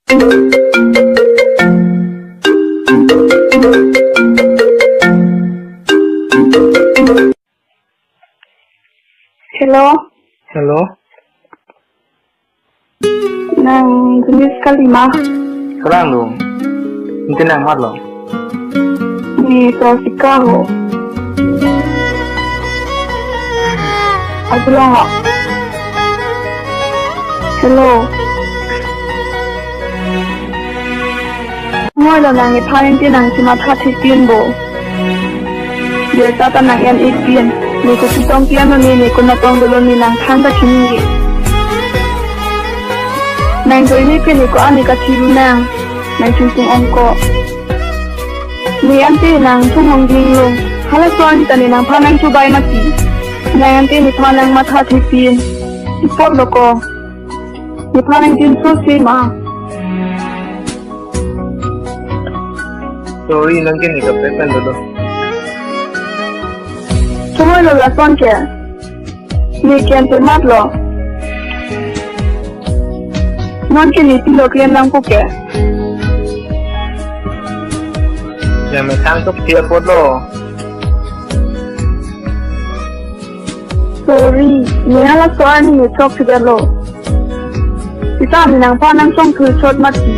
Hello. Hello. Nang jenis kalima. Sekarang dong. Nanti nang mat lo. Ni Frasika ho. Abula. Hello. Ngoi lo nang ipain ti nang cima thati tien bo. Dia tata nang yan itien. Ni ko sitong piano ni ko natong dulu ni nang thanda kini. Nang do ini pini ko ani ka tiru nang chung ongko. Ni anti nang chung hong ding long. Hala soan kita ni nang panang cubai mati. Nang anti ni panang matha thipin. Ipot loko. Ni panang tin so ma. Sorry nang kini ka pesan dulu. Cuma lo la soan ke. Ni kian termat lo. Non kini tilo kian lang ko ke. Yang metangkap dia foto. Sorry, ni hala soan ni chok sudah lo. Kita minang panang song tu chot mati.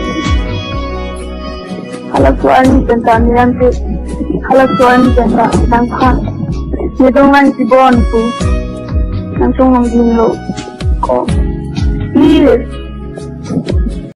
Hala soan ni tentang ni nanti. Hala soan ni tentang nang pan. Ni dongan si bon tu. Nang song hong din lo. Ko. Please.